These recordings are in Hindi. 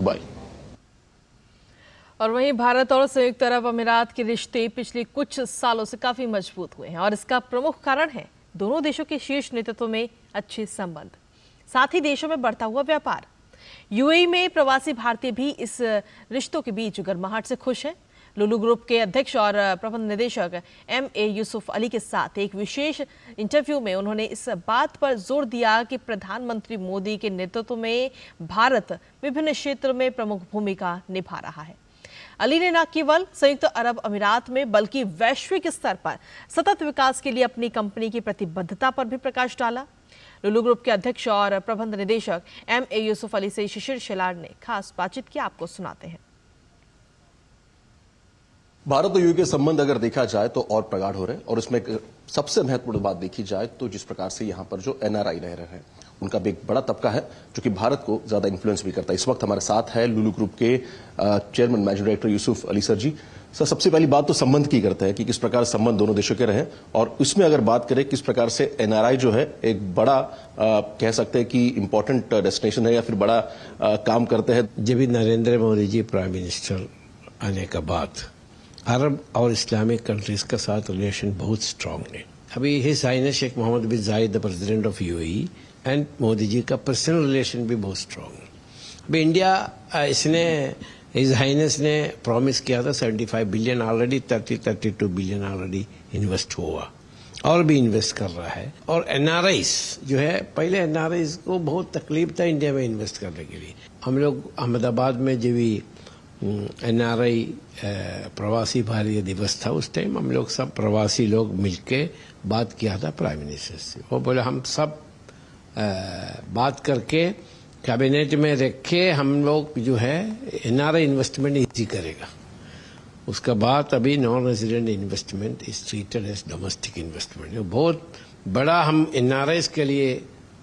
दुबई। और वहीं भारत और संयुक्त अरब अमीरात के रिश्ते पिछले कुछ सालों से काफी मजबूत हुए हैं और इसका प्रमुख कारण है दोनों देशों के शीर्ष नेतृत्व में अच्छे संबंध, साथ ही देशों में बढ़ता हुआ व्यापार। यूएई में प्रवासी भारतीय भी इस रिश्तों के बीच गर्माहट से खुश हैं। लुलु ग्रुप के अध्यक्ष और प्रबंध निदेशक MA यूसुफ अली के साथ एक विशेष इंटरव्यू में उन्होंने इस बात पर जोर दिया कि प्रधानमंत्री मोदी के नेतृत्व में भारत विभिन्न क्षेत्रों में प्रमुख भूमिका निभा रहा है। अली ने न केवल संयुक्त अरब अमीरात में बल्कि वैश्विक स्तर पर सतत विकास के लिए अपनी कंपनी की प्रतिबद्धता पर भी प्रकाश डाला। लुलु ग्रुप के अध्यक्ष और प्रबंध निदेशक MA यूसुफ अली से शिशिर शेलार ने खास बातचीत की, आपको सुनाते हैं। भारत और यूएई के संबंध अगर देखा जाए तो और प्रगाढ़ हो रहे हैं और इसमें सबसे महत्वपूर्ण बात देखी जाए तो जिस प्रकार से यहाँ पर जो NRI रह रहे हैं उनका भी एक बड़ा तबका है जो कि भारत को ज्यादा इन्फ्लुएंस भी करता है। इस वक्त हमारे साथ है लुलु ग्रुप के chairman managing director Yusuff Ali sir ji. Sir, सबसे पहली बात तो संबंध की करते हैं कि किस प्रकार संबंध दोनों देशों के रहे और उसमें अगर बात करें किस प्रकार से NRI जो है एक बड़ा कह सकते हैं कि इंपॉर्टेंट डेस्टिनेशन है या फिर बड़ा काम करते हैं। जब भी नरेंद्र मोदी जी प्राइम मिनिस्टर आने का बाद अरब और इस्लामिक कंट्रीज का साथ रिलेशन बहुत स्ट्रांग है। अभी his highness Sheikh Mohammed bin Zayed the president of UAE and Modi ji का पर्सनल रिलेशन भी बहुत स्ट्रांग है। अभी इंडिया इसने हिज हाइनेस ने प्रॉमिस किया था 75 billion, already 32 billion already invest हुआ और भी इन्वेस्ट कर रहा है। और NRIs जो है, पहले NRIs को बहुत तकलीफ था इंडिया में इन्वेस्ट करने के लिए। हम लोग अहमदाबाद में जब भी NRI प्रवासी भारतीय दिवस था उस टाइम हम लोग सब प्रवासी लोग मिलके बात किया था प्राइम मिनिस्टर से। वो बोले हम सब बात करके कैबिनेट में रख के हम लोग जो है NRI इन्वेस्टमेंट इजी करेगा। उसका बाद अभी non resident investment is treated as domestic investment. बहुत बड़ा हम NRIs के लिए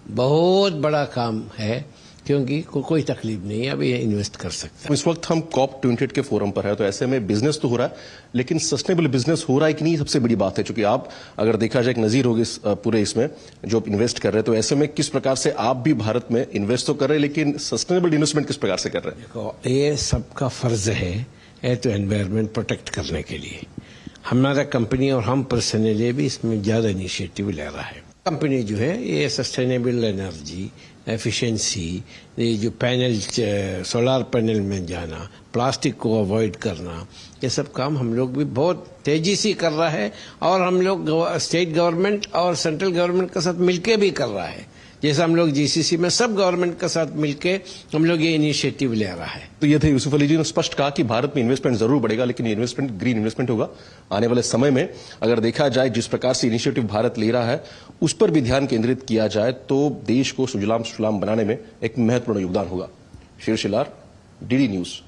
बहुत बड़ा काम है क्योंकि कोई तकलीफ नहीं है, अभी इन्वेस्ट कर सकते हैं। इस वक्त हम COP28 के फोरम पर है तो ऐसे में बिजनेस तो हो रहा है लेकिन सस्टेनेबल बिजनेस हो रहा है कि नहीं, सबसे बड़ी बात है। क्योंकि आप अगर देखा जाए एक नजीर होगी पूरे इसमें जो इन्वेस्ट कर रहे हैं, तो ऐसे में किस प्रकार से आप भी भारत में इन्वेस्ट तो कर रहे हैं लेकिन सस्टेनेबल इन्वेस्टमेंट किस प्रकार से कर रहे हैं? देखो, ये सबका फर्ज है तो एनवायरमेंट प्रोटेक्ट करने के लिए हमारा कंपनी और हम पर्सनली भी इसमें ज्यादा इनिशिएटिव ले रहा है। कंपनी जो है ये सस्टेनेबल एनर्जी, एफिशिएंसी, ये जो पैनल सोलर पैनल में जाना, प्लास्टिक को अवॉइड करना, ये सब काम हम लोग भी बहुत तेजी से कर रहा है और हम लोग स्टेट गवर्नमेंट और सेंट्रल गवर्नमेंट के साथ मिलके भी कर रहा है। जैसे हम लोग GCC में सब गवर्नमेंट के साथ मिलके हम लोग ये इनिशिएटिव ले रहा है। तो ये थे यूसुफ अली जी ने स्पष्ट कहा कि भारत में इन्वेस्टमेंट जरूर बढ़ेगा लेकिन ये इन्वेस्टमेंट ग्रीन इन्वेस्टमेंट होगा। आने वाले समय में अगर देखा जाए जिस प्रकार से इनिशिएटिव भारत ले रहा है उस पर भी ध्यान केंद्रित किया जाए तो देश को सुजलाम सुफलाम बनाने में एक महत्वपूर्ण योगदान होगा। शेर शिलार, DD न्यूज,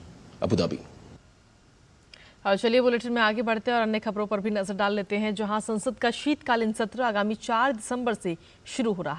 अबू धाबी। और चलिए बुलेटिन में आगे बढ़ते हैं और अन्य खबरों पर भी नजर डाल लेते हैं, जहां संसद का शीतकालीन सत्र आगामी 4 दिसंबर से शुरू हो रहा है।